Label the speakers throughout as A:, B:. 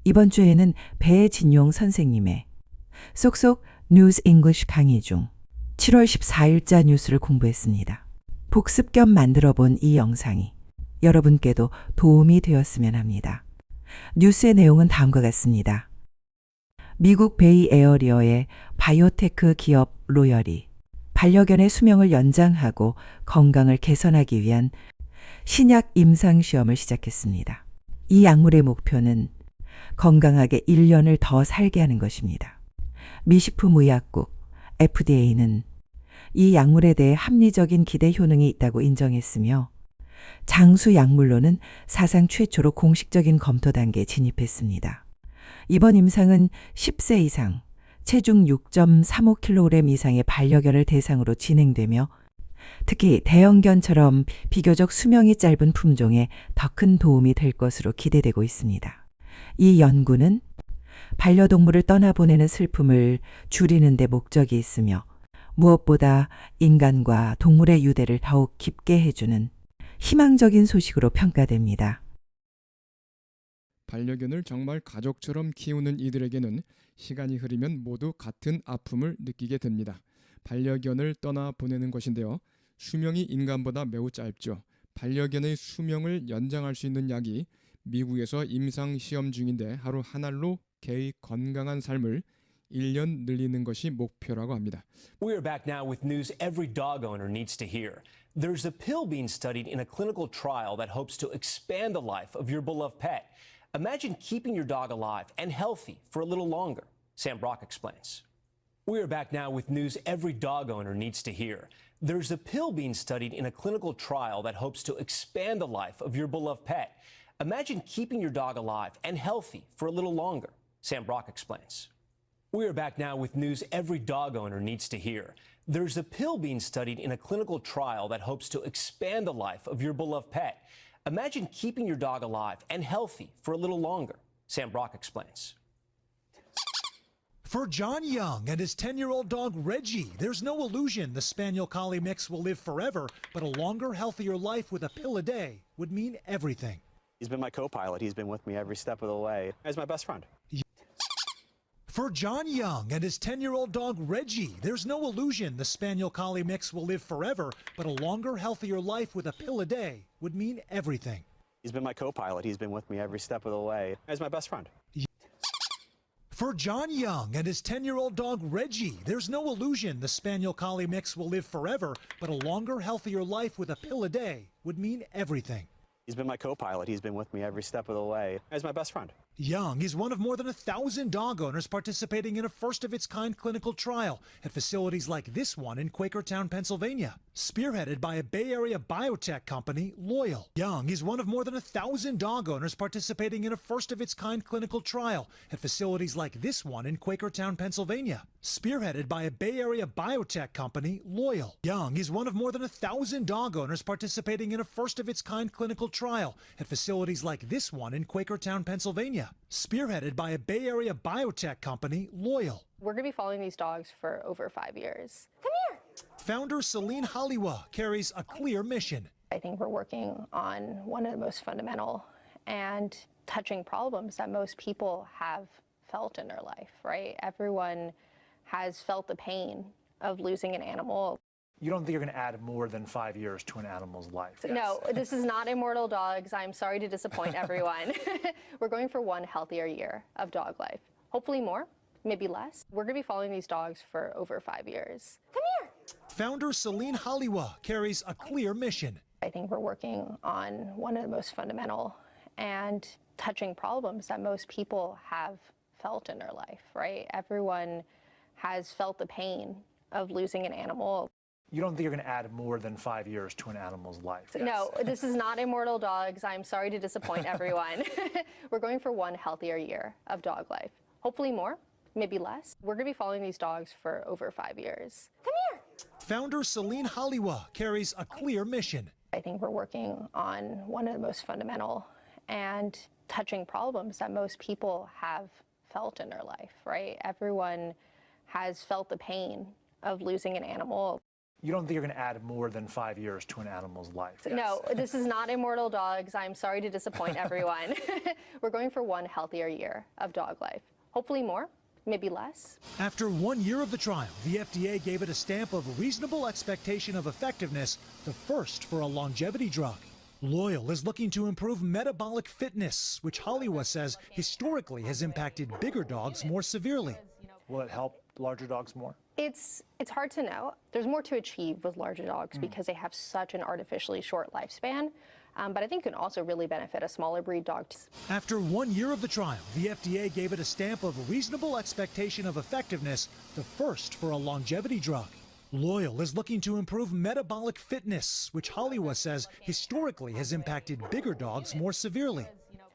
A: 이번 주에는 배진용 선생님의 쏙쏙 뉴스 잉글리시 강의 중 7월 14일자 뉴스를 공부했습니다. 복습 겸 만들어 본 이 영상이 여러분께도 도움이 되었으면 합니다. 뉴스의 내용은 다음과 같습니다. 미국 베이에어리어의 바이오테크 기업 로열이 반려견의 수명을 연장하고 건강을 개선하기 위한 신약 임상시험을 시작했습니다. 이 약물의 목표는 건강하게 1년을 더 살게 하는 것입니다. 미식품의약국 FDA는 이 약물에 대해 합리적인 기대 효능이 있다고 인정했으며 장수 약물로는 사상 최초로 공식적인 검토 단계에 진입했습니다. 이번 임상은 10세 이상, 체중 6.35kg 이상의 반려견을 대상으로 진행되며 특히 대형견처럼 비교적 수명이 짧은 품종에 더 큰 도움이 될 것으로 기대되고 있습니다. 이 연구는 반려동물을 떠나보내는 슬픔을 줄이는 데 목적이 있으며 무엇보다 인간과 동물의 유대를 더욱 깊게 해주는 희망적인 소식으로 평가됩니다.
B: 반려견을 정말 가족처럼 키우는 이들에게는 시간이 흐르면 모두 같은 아픔을 느끼게 됩니다. 반려견을 떠나 보내는 것인데요. 수명이 인간보다 매우 짧죠. 반려견의 수명을 연장할 수 있는 약이 미국에서 임상 시험 중인데 하루 한 알로 개의 건강한 삶을 1년 늘리는 것이 목표라고 합니다.
C: We are back now with news every dog owner needs to hear. There's a pill being studied in a clinical trial that hopes to expand the life of your beloved pet. Imagine keeping your dog alive and healthy for a little longer. Sam Brock explains. We are back now with news every dog owner needs to hear. There's a pill being studied in a clinical trial that hopes to expand the life of your beloved pet. Imagine keeping your dog alive and healthy for a little longer. Sam Brock explains. We are back now with news every dog owner needs to hear. There's a pill being studied in a clinical trial that hopes to expand the life of your beloved pet. Imagine keeping your dog alive and healthy for a little longer. Sam Brock explains.
D: For John Young and his 10-year-old dog Reggie, there's no illusion the Spaniel Collie mix will live forever, but a longer, healthier life with a pill a day would mean everything.
E: He's been my co-pilot. He's been with me every step of the way as my best friend.
D: For John Young and his 10-year-old dog Reggie, there's no illusion the Spaniel Collie mix will live forever, but a longer, healthier life with a pill a day would mean everything.
E: He's been my co-pilot. He's been with me every step of the way as my best friend.
D: For John Young and his 10-year-old dog Reggie, there's no illusion the Spaniel Collie mix will live forever, but a longer, healthier life with a pill a day would mean everything.
E: He's been my co-pilot. He's been with me every step of the way as my best friend.
D: Young is one of more than 1,000 dog owners participating in a first-of-its-kind clinical trial at facilities like this one in Quakertown, Pennsylvania, spearheaded by a Bay Area biotech company, Loyal. Young is one of more than 1,000 dog owners participating in a first-of-its-kind clinical trial at facilities like this one in Quakertown, Pennsylvania, spearheaded by a Bay Area biotech company, Loyal. Young is one of more than 1,000 dog owners participating in a first-of-its-kind clinical trial at facilities like this one in Quakertown, Pennsylvania, spearheaded by a Bay Area biotech company, Loyal.
F: We're going to be following these dogs for over 5 years. Come here.
D: Founder Celine Haliwa carries a clear mission.
F: I think we're working on one of the most fundamental and touching problems that most people have felt in their life, right? Everyone has felt the pain of losing an animal.
G: You don't think you're going to add more than 5 years to an animal's life?
F: No, this is not Immortal Dogs. I'm sorry to disappoint everyone. We're going for one healthier year of dog life. Hopefully more, maybe less. We're going to be following these dogs for over 5 years. Come here.
D: Founder Celine Haliwa carries a clear mission.
F: I think we're working on one of the most fundamental and touching problems that most people have felt in their life, right? Everyone has felt the pain of losing an animal.
G: You don't think you're going to add more than 5 years to an animal's life?
F: No, this is not Immortal Dogs. I'm sorry to disappoint everyone. We're going for one healthier year of dog life. Hopefully more, maybe less. We're going to be following these dogs for over 5 years. Come here.
D: Founder Celine Haliwa carries a clear mission.
F: I think we're working on one of the most fundamental and touching problems that most people have felt in their life, right? Everyone has felt the pain of losing an animal.
G: You don't think you're going to add more than 5 years to an animal's life?
F: No, this is not Immortal Dogs. I'm sorry to disappoint everyone. We're going for one healthier year of dog life. Hopefully more, maybe less.
D: After 1 year of the trial, the FDA gave it a stamp of reasonable expectation of effectiveness, the first for a longevity drug. Loyal is looking to improve metabolic fitness, which Hollywood says historically has impacted bigger dogs more severely.
G: Will it help larger dogs more?
F: It's hard to know. There's more to achieve with larger dogs because they have such an artificially short lifespan. But I think it can also really benefit a smaller breed dog.
D: After 1 year of the trial, the FDA gave it a stamp of reasonable expectation of effectiveness, the first for a longevity drug. Loyal is looking to improve metabolic fitness, which Hollywood says historically has impacted bigger dogs more severely.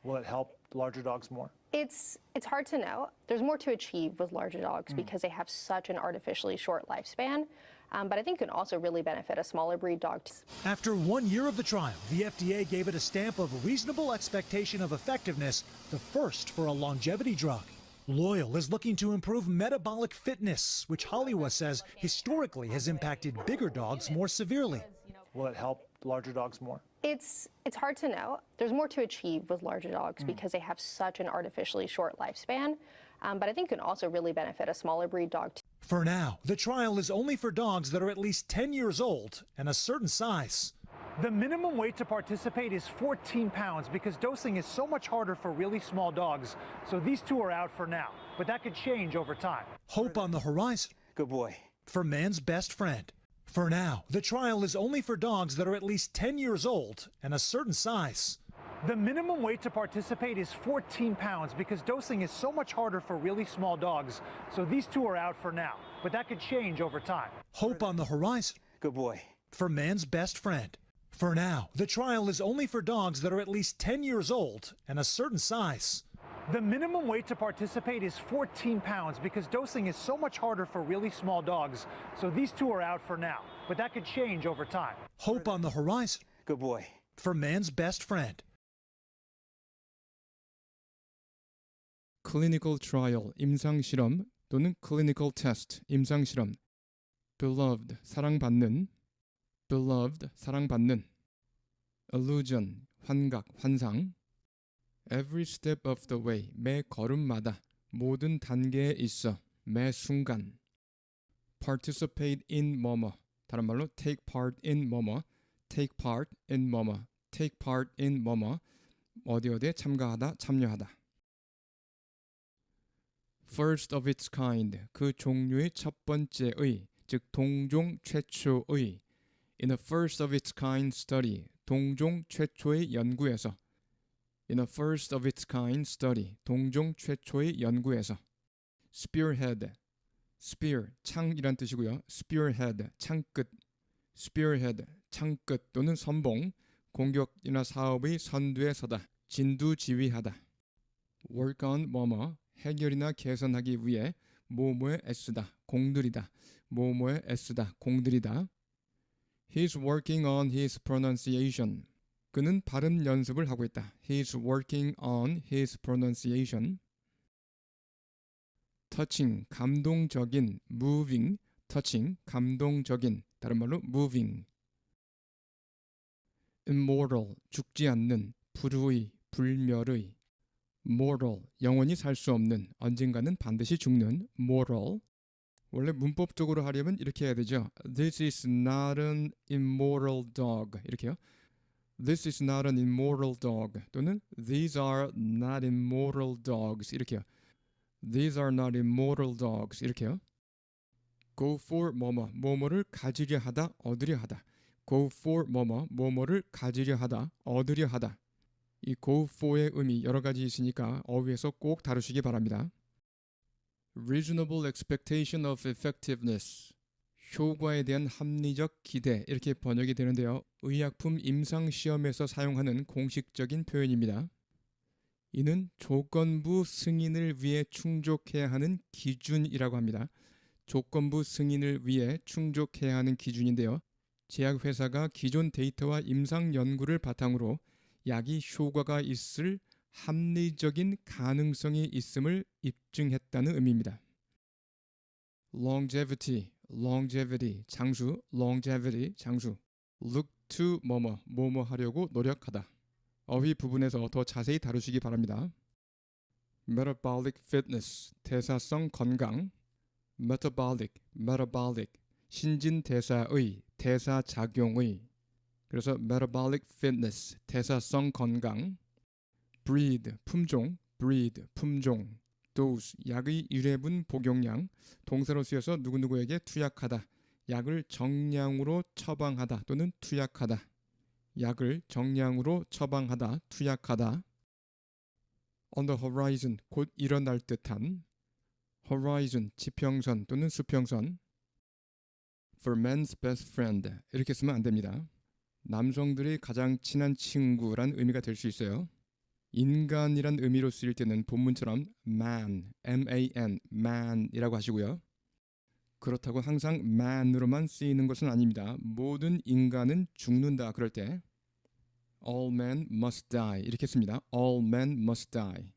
G: Will it help larger dogs more?
F: It's hard to know. There's more to achieve with larger dogs because they have such an artificially short lifespan. But I think it can also really benefit a smaller breed dog.
D: After 1 year of the trial, the FDA gave it a stamp of reasonable expectation of effectiveness, the first for a longevity drug. Loyal is looking to improve metabolic fitness, which Hollywood says historically has impacted bigger dogs more severely.
G: Will it help larger dogs more?
F: It's hard to know. There's more to achieve with larger dogs because they have such an artificially short lifespan. But I think it can also really benefit a smaller breed dog.
D: For now, the trial is only for dogs that are at least 10 years old and a certain size. The minimum weight to participate is 14 pounds because dosing is so much harder for really small dogs. So these two are out for now, but that could change over time. Hope on the horizon.
E: Good boy.
D: For man's best friend. For now, the trial is only for dogs that are at least 10 years old and a certain size. The minimum weight to participate is 14 pounds because dosing is so much harder for really small dogs. So these two are out for now, but that could change over time. Hope on the horizon.
E: Good boy.
D: For man's best friend. For now, the trial is only for dogs that are at least 10 years old and a certain size. The minimum weight to participate is 14 pounds because dosing is so much harder for really small dogs. So these two are out for now, but that could change over time. Hope on the horizon.
E: Good boy.
D: For man's best friend.
B: clinical trial, 임상실험 또는 clinical test, 임상실험. beloved, 사랑받는, beloved, 사랑받는. illusion, 환각, 환상. every step of the way, 매 걸음마다, 모든 단계에 있어, 매 순간. participate in 뭐뭐, 다른 말로 take part in 뭐뭐, take part in 뭐뭐, take part in 뭐뭐, 어디에 참가하다, 참여하다. first of its kind, 그 종류의 첫 번째의, 즉 동종 최초의. in a first of its kind study, 동종 최초의 연구에서. in a first of its kind study, 동종 최초의 연구에서. spearhead, spear, 창이란 뜻이고요. spearhead, 창끝. spearhead, 창끝 또는 선봉, 공격이나 사업의 선두에 서다, 진두지휘하다. work on 뭐뭐, 해결이나 개선하기 위해 뭐뭐에 애쓰다, 공들이다, 뭐뭐에 애쓰다, 공들이다. He's working on his pronunciation. 그는 발음 연습을 하고 있다. He's working on his pronunciation. touching, 감동적인, moving, touching, 감동적인, 다른 말로 moving. immortal, 죽지 않는, 불의, 불멸의. mortal, 영원히 살 수 없는, 언젠가는 반드시 죽는, mortal. 원래 문법적으로 하려면 이렇게 해야 되죠. This is not an immortal dog. 이렇게요. This is not an immortal dog. 또는 These are not immortal dogs. 이렇게요. These are not immortal dogs. 이렇게요. Go for 뭐뭐, 뭐뭐를 가지려 하다, 얻으려 하다. Go for 뭐뭐, 뭐뭐를 가지려 하다, 얻으려 하다. 이 go for의 의미 여러 가지 있으니까 어휘에서 꼭 다루시기 바랍니다. Reasonable expectation of effectiveness. 효과에 대한 합리적 기대, 이렇게 번역이 되는데요. 의약품 임상시험에서 사용하는 공식적인 표현입니다. 이는 조건부 승인을 위해 충족해야 하는 기준이라고 합니다. 조건부 승인을 위해 충족해야 하는 기준인데요. 제약회사가 기존 데이터와 임상 연구를 바탕으로 약이 효과가 있을 합리적인 가능성이 있음을 입증했다는 의미입니다. longevity, longevity, 장수, longevity, 장수. look to 뭐뭐 하려고 노력하다. 어휘 부분에서 더 자세히 다루시기 바랍니다. metabolic fitness, 대사성 건강. metabolic, 신진대사의, 대사작용의. 그래서 metabolic fitness, 대사성 건강. breed, 품종, dose, 약의 1회분 복용량, 동사로 쓰여서 누구누구에게 투약하다, 약을 정량으로 처방하다 또는 투약하다, 약을 정량으로 처방하다, 투약하다. on the horizon, 곧 일어날 듯한. horizon, 지평선 또는 수평선. for man's best friend, 이렇게 쓰면 안 됩니다. 남성들의 가장 친한 친구란 의미가 될 수 있어요. 인간이란 의미로 쓰일 때는 본문처럼 man, M-A-N, man이라고 하시고요. 그렇다고 항상 man으로만 쓰이는 것은 아닙니다. 모든 인간은 죽는다 그럴 때 all men must die 이렇게 씁니다. all men must die.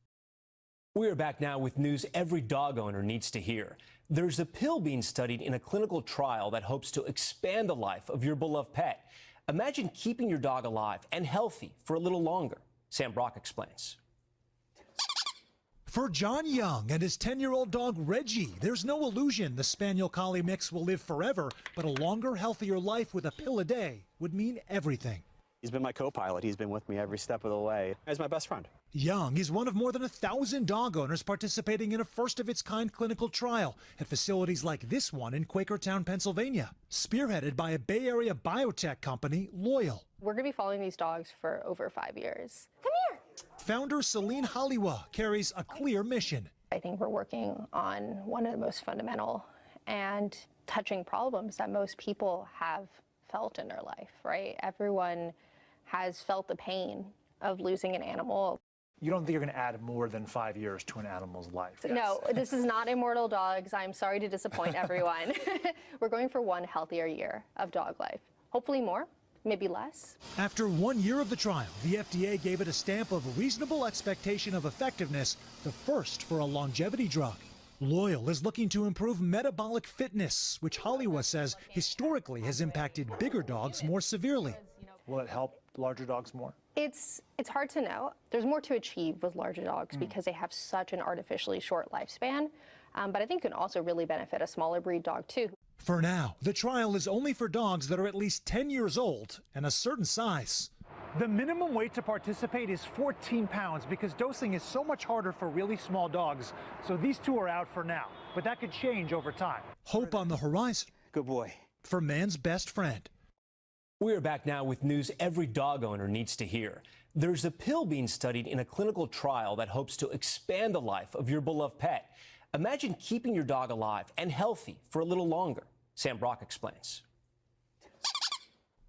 C: We are back now with news every dog owner needs to hear. There's a pill being studied in a clinical trial that hopes to expand the life of your beloved pet. Imagine keeping your dog alive and healthy for a little longer. Sam Brock explains.
D: For John Young and his 10-year-old dog Reggie, there's no illusion the Spaniel Collie mix will live forever, but a longer, healthier life with a pill a day would mean everything.
E: He's been my co-pilot. He's been with me every step of the way. He's my best friend.
D: Young is one of more than 1,000 dog owners participating in a first-of-its-kind clinical trial at facilities like this one in Quakertown, Pennsylvania, spearheaded by a Bay Area biotech company, Loyal.
F: We're going to be following these dogs for over 5 years. Come here.
D: Founder Celine Haliwa carries a clear mission.
F: I think we're working on one of the most fundamental and touching problems that most people have felt in their life, right? Everyone has felt the pain of losing an animal.
G: You don't think you're going to add more than 5 years to an animal's life?
F: No, this is not Immortal Dogs. I'm sorry to disappoint everyone. We're going for one healthier year of dog life. Hopefully more, maybe less.
D: After 1 year of the trial, the FDA gave it a stamp of reasonable expectation of effectiveness, the first for a longevity drug. Loyal is looking to improve metabolic fitness, which Haliwa says historically has impacted bigger dogs more severely.
G: Will it help larger dogs more?
F: It's hard to know. There's more to achieve with larger dogs because they have such an artificially short lifespan. But I think it can also really benefit a smaller breed dog too.
D: For now, the trial is only for dogs that are at least 10 years old and a certain size.
G: The minimum weight to participate is 14 pounds because dosing is so much harder for really small dogs. So these two are out for now, but that could change over time.
D: Hope on the horizon
E: Good boy.
D: for man's best friend.
C: We are back now with news every dog owner needs to hear. There's a pill being studied in a clinical trial that hopes to expand the life of your beloved pet. Imagine keeping your dog alive and healthy for a little longer. Sam Brock explains.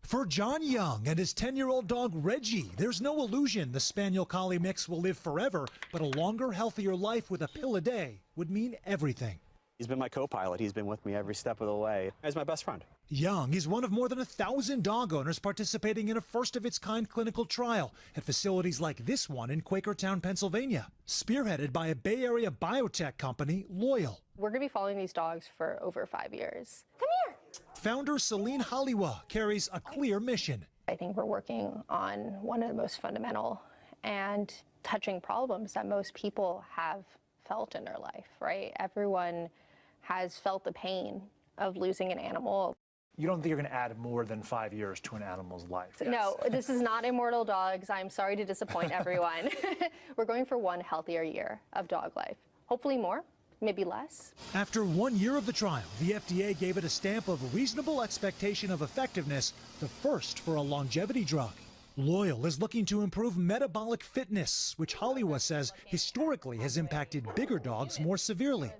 D: For John Young and his 10-year-old dog Reggie, there's no illusion the Spaniel Collie mix will live forever, but a longer, healthier life with a pill a day would mean everything.
E: He's been my co-pilot. He's been with me every step of the way. He's my best friend.
D: Young is one of more than 1,000 dog owners participating in a first-of-its-kind clinical trial at facilities like this one in Quakertown, Pennsylvania, spearheaded by a Bay Area biotech company, Loyal.
F: We're going to be following these dogs for over 5 years. Come here.
D: Founder Celine Haliwa carries a clear mission.
F: I think we're working on one of the most fundamental and touching problems that most people have felt in their life, right? Everyone has felt the pain of losing an animal.
G: You don't think you're going to add more than 5 years to an animal's life?
F: No, this is not Immortal Dogs. I'm sorry to disappoint everyone. We're going for one healthier year of dog life. Hopefully more, maybe less.
D: After 1 year of the trial, the FDA gave it a stamp of reasonable expectation of effectiveness, the first for a longevity drug. Loyal is looking to improve metabolic fitness, which Haliwa says historically has impacted bigger dogs more severely.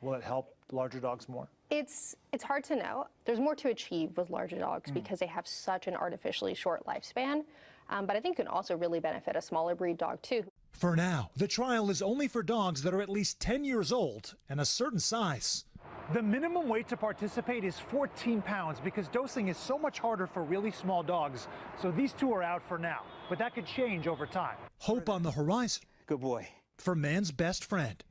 G: Will it help larger dogs more?
F: It's hard to know. There's more to achieve with larger dogs because they have such an artificially short lifespan. But I think it can also really benefit a smaller breed dog too.
D: For now, the trial is only for dogs that are at least 10 years old and a certain size.
G: The minimum weight to participate is 14 pounds because dosing is so much harder for really small dogs. So these two are out for now, but that could change over time.
D: Hope on the horizon
E: Good boy.
D: for man's best friend.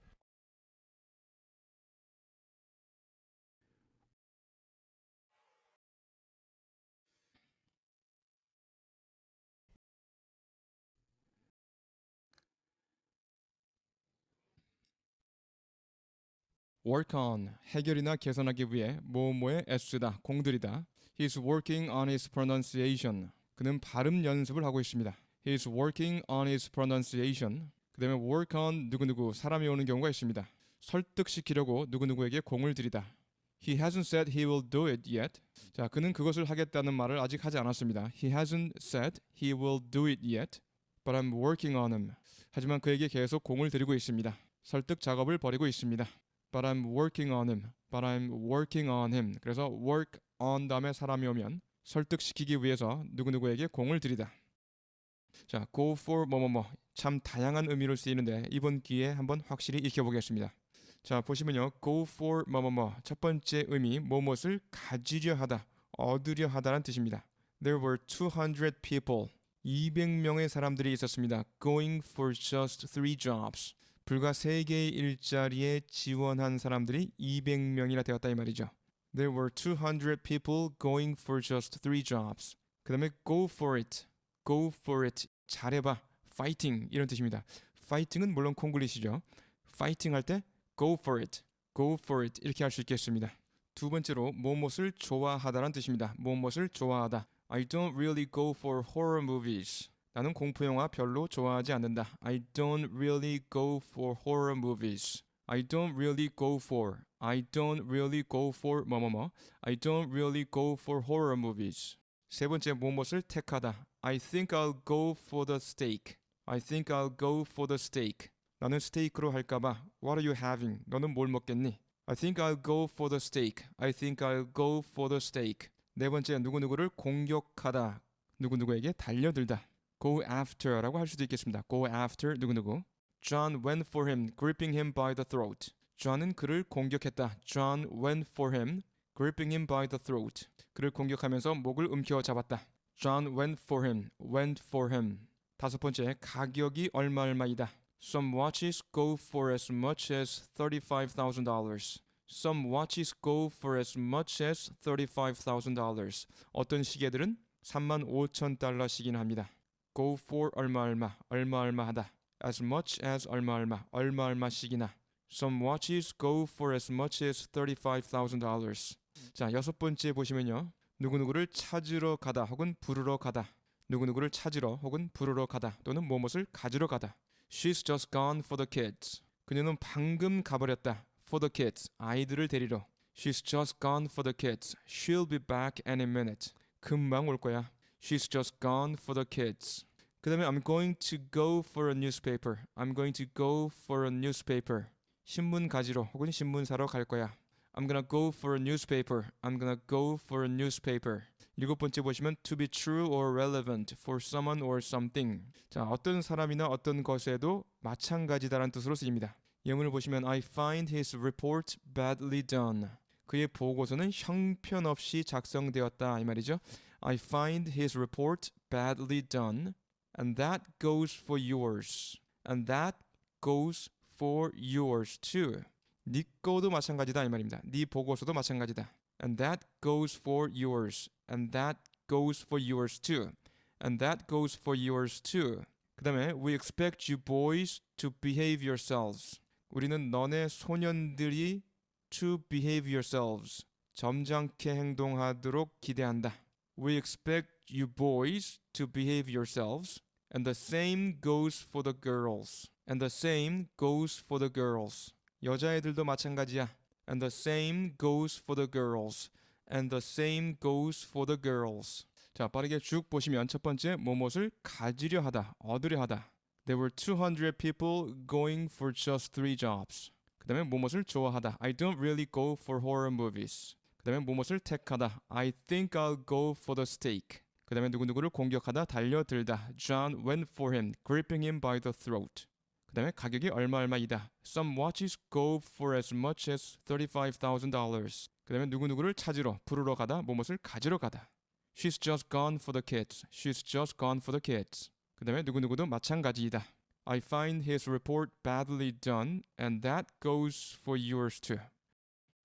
B: work on 해결이나 개선하기 위해 뭐뭐에 애쓰다, 공들이다. He's working on his pronunciation. 그는 발음 연습을 하고 있습니다. He's working on his pronunciation. 그 다음에 work on 누구누구 사람이 오는 경우가 있습니다. 설득시키려고 누구누구에게 공을 들이다. He hasn't said he will do it yet. 자, 그는 그것을 하겠다는 말을 아직 하지 않았습니다. He hasn't said he will do it yet, but I'm working on him. 하지만 그에게 계속 공을 들이고 있습니다. 설득 작업을 벌이고 있습니다. But I'm working on him. But I'm working on him. 그래서 work on 다음에 사람이 오면 설득시키기 위해서 누구누구에게 공을 들이다. 자, go for 뭐뭐뭐 참 다양한 의미로 쓰이는데 이번 기회에 한번 확실히 익혀보겠습니다. 자, 보시면요. go for 뭐뭐뭐 첫 번째 의미 뭐뭇을 가지려 하다, 얻으려 하다라는 뜻입니다. There were 200 people. 200명의 사람들이 있었습니다. Going for just 3 jobs. 불과 3개의 일자리에 지원한 사람들이 200명이나 되었다 이 말이죠. There were 200 people going for just 3 jobs. 그 다음에 go for it. Go for it. 잘해봐. fighting 이런 뜻입니다. fighting은 물론 콩글리시죠. fighting 할 때 go for it. Go for it 이렇게 할 수 있겠습니다. 두 번째로 뭐뭇을 좋아하다라는 뜻입니다. 뭐뭇을 좋아하다. I don't really go for horror movies. 나는 공포 영화 별로 좋아하지 않는다. I don't really go for horror movies. I don't really go for. I don't really go for 뭐뭐뭐. I don't really go for horror movies. 세 번째 뭐뭇을 택하다. I think I'll go for the steak. I think I'll go for the steak. 나는 스테이크로 할까봐. What are you having? 너는 뭘 먹겠니? I think I'll go for the steak. I think I'll go for the steak. 네 번째 누구누구를 공격하다. 누구누구에게 달려들다. Go after라고 할 수도 있겠습니다. Go after 누구누구. John went for him, gripping him by the throat. John은 그를 공격했다. John went for him, gripping him by the throat. 그를 공격하면서 목을 움켜 잡았다. John went for him, went for him. 다섯 번째, 가격이 얼마이다. Some watches go for as much as $35,000. Some watches go for as much as $35,000. 어떤 시계들은 35,000달러씩이나 합니다. Go for 얼마 하다. As much as 얼마씩이나. Some watches go for as much as $35,000. 자, 여섯 번째 보시면요. 누구누구를 찾으러 가다 혹은 부르러 가다. 누구누구를 찾으러 혹은 부르러 가다 또는 무엇을 가지러 가다. She's just gone for the kids. 그녀는 방금 가버렸다. For the kids. 아이들을 데리러. She's just gone for the kids. She'll be back any minute. 금방 올 거야. She's just gone for the kids. 그 다음에 I'm going to go for a newspaper. I'm going to go for a newspaper. 신문 가지러 혹은 신문 사러 갈 거야. I'm gonna go for a newspaper. I'm gonna go for a newspaper. 일곱 번째 보시면 to be true or relevant for someone or something. 자, 어떤 사람이나 어떤 것에도 마찬가지다라는 뜻으로 쓰입니다. 예문을 보시면 I find his report badly done. 그의 보고서는 형편없이 작성되었다 이 말이죠. I find his report badly done. And that goes for yours. And that goes for yours too. 네 거도 마찬가지다 이 말입니다. 네 보고서도 마찬가지다. And that goes for yours. And that goes for yours too. And that goes for yours too. 그 다음에 we expect you boys to behave yourselves. 우리는 너네 소년들이 to behave yourselves. 점잖게 행동하도록 기대한다. We expect you boys to behave yourselves. And the same goes for the girls. And the same goes for the girls. 여자애들도 마찬가지야. And the same goes for the girls. And the same goes for the girls. 자, 빠르게 쭉 보시면 첫 번째, 무엇을 가지려 하다, 얻으려 하다. There were 200 people going for just 3 jobs. 그 다음에 무엇을 좋아하다. I don't really go for horror movies. 그 다음에 무엇을 택하다. I think I'll go for the steak. 그 다음에 누구누구를 공격하다, 달려들다. John went for him, gripping him by the throat. 그 다음에 가격이 얼마이다. Some watches go for as much as $35,000. 그 다음에 누구누구를 찾으러, 부르러 가다, 무엇을 가지러 가다. She's just gone for the kids. She's just gone for the kids. 그 다음에 누구누구도 마찬가지이다. I find his report badly done, and that goes for yours too.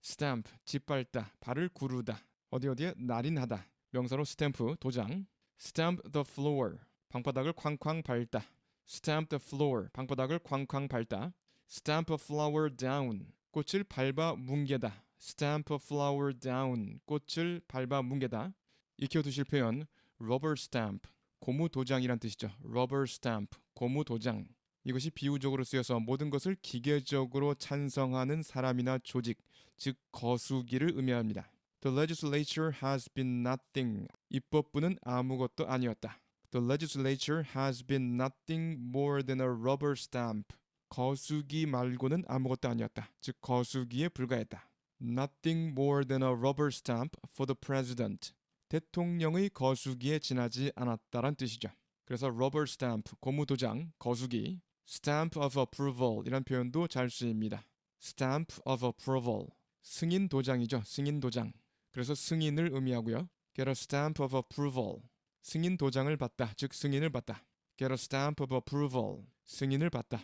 B: Stamp, 짓밟다, 발을 구르다. 어디에 날인하다. 명사로 스탬프, 도장. Stamp the floor, 방바닥을 쾅쾅 밟다. Stamp the floor, 방바닥을 쾅쾅 밟다. Stamp a flower down, 꽃을 밟아 뭉개다. stamp a flower down. 꽃을 밟아 뭉개다. 익혀두실 표현 rubber stamp. 고무 도장이란 뜻이죠. rubber stamp. 고무 도장. 이것이 비유적으로 쓰여서 모든 것을 기계적으로 찬성하는 사람이나 조직, 즉 거수기를 의미합니다. The legislature has been nothing. 입법부는 아무것도 아니었다. The legislature has been nothing more than a rubber stamp. 거수기 말고는 아무것도 아니었다. 즉 거수기에 불과했다. Nothing more than a rubber stamp for the president. 대통령의 거수기에 지나지 않았다란 뜻이죠. 그래서 rubber stamp, 고무 도장, 거수기, stamp of approval 이란 표현도 잘 쓰입니다. stamp of approval. 승인 도장이죠. 승인 도장. 그래서 승인을 의미하고요. get a stamp of approval. 승인 도장을 받다. 즉 승인을 받다. get a stamp of approval. 승인을 받다.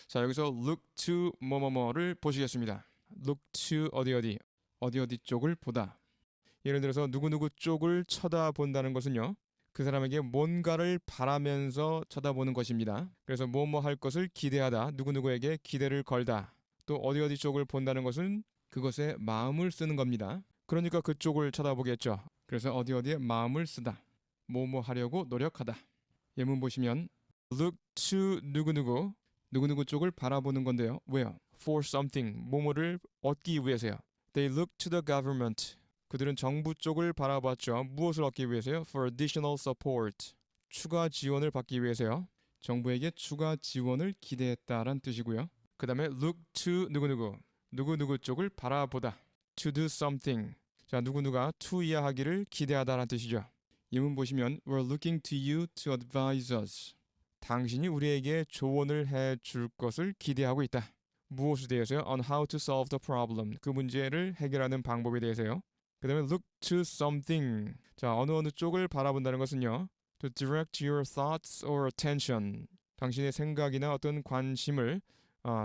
B: 자, 여기서 look to 뭐뭐뭐를 보시겠습니다. look to 어디 쪽을 보다. 예를 들어서 누구누구 쪽을 쳐다본다는 것은요. 그 사람에게 뭔가를 바라면서 쳐다보는 것입니다. 그래서 뭐뭐 할 것을 기대하다. 누구누구에게 기대를 걸다. 또 어디 쪽을 본다는 것은 그것에 마음을 쓰는 겁니다. 그러니까 그쪽을 쳐다보겠죠. 그래서 어디에 마음을 쓰다. 뭐뭐 하려고 노력하다. 예문 보시면 look to 누구누구 쪽을 바라보는 건데요. 왜요? For something, 뭐뭐를 얻기 위해서요. They look to the government. 그들은 정부 쪽을 바라봤죠. 무엇을 얻기 위해서요? For additional support. 추가 지원을 받기 위해서요. 정부에게 추가 지원을 기대했다란 뜻이고요. 그 다음에 look to 누구누구 쪽을 바라보다. To do something. 자, 누구누가 to 이하하기를 기대하다란 뜻이죠. 예문 보시면 We're looking to you to advise us. 당신이 우리에게 조언을 해줄 것을 기대하고 있다. 무엇에 대해서요? On how to solve the problem. 그 문제를 해결하는 방법에 대해서요. 그 다음에 look to something. 자, 어느 쪽을 바라본다는 것은요. To direct your thoughts or attention. 당신의 생각이나 어떤 관심을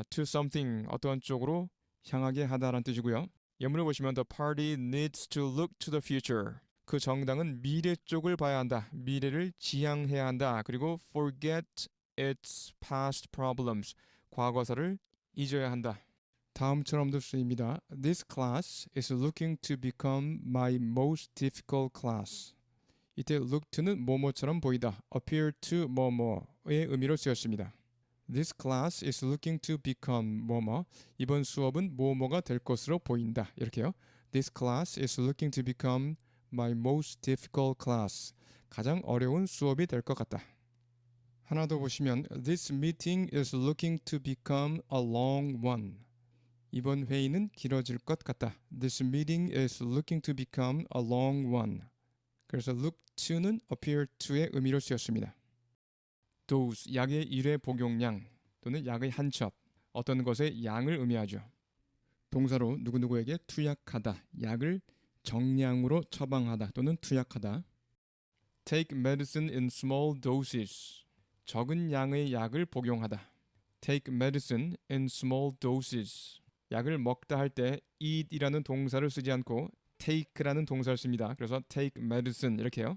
B: to something, 어떤 쪽으로 향하게 하다라는 뜻이고요. 예문을 보시면 The party needs to look to the future. 그 정당은 미래 쪽을 봐야 한다. 미래를 지향해야 한다. 그리고 forget its past problems. 과거사를 잊어야 한다. 다음처럼도 쓰입니다. This class is looking to become my most difficult class. 이때 look to는 뭐뭐처럼 보이다. appear to 뭐뭐의 의미로 쓰였습니다. This class is looking to become 뭐뭐. 이번 수업은 뭐뭐가 될 것으로 보인다. 이렇게요. This class is looking to become my most difficult class. 가장 어려운 수업이 될 것 같다. 하나 더 보시면 This meeting is looking to become a long one. 이번 회의는 길어질 것 같다. This meeting is looking to become a long one. 그래서 look to는 appear to의 의미로 쓰였습니다. Dose, 약의 1회 복용량 또는 약의 한 첩, 어떤 것의 양을 의미하죠. 동사로 누구누구에게 투약하다, 약을 정량으로 처방하다 또는 투약하다. Take medicine in small doses. 적은 양의 약을 복용하다. Take medicine in small doses. 약을 먹다 할 때 eat이라는 동사를 쓰지 않고 take라는 동사를 씁니다. 그래서 take medicine 이렇게요.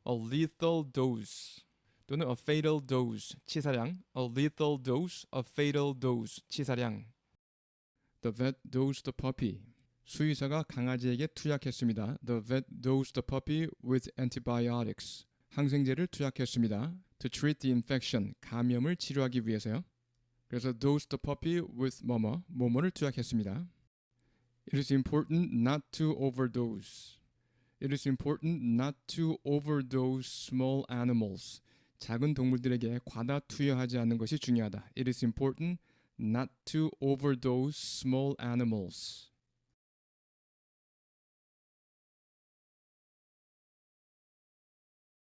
B: A lethal dose 또는 a fatal dose, 치사량. A lethal dose, a fatal dose, 치사량. The vet dosed the puppy. 수의사가 강아지에게 투약했습니다. The vet dosed the puppy with antibiotics. 항생제를 투약했습니다. To treat the infection, 감염을 치료하기 위해서요. 그래서 dosed the puppy with 뭐뭐를 투약했습니다. It is important not to overdose. It is important not to overdose small animals. 작은 동물들에게 과다 투여하지 않는 것이 중요하다. It is important not to overdose small animals.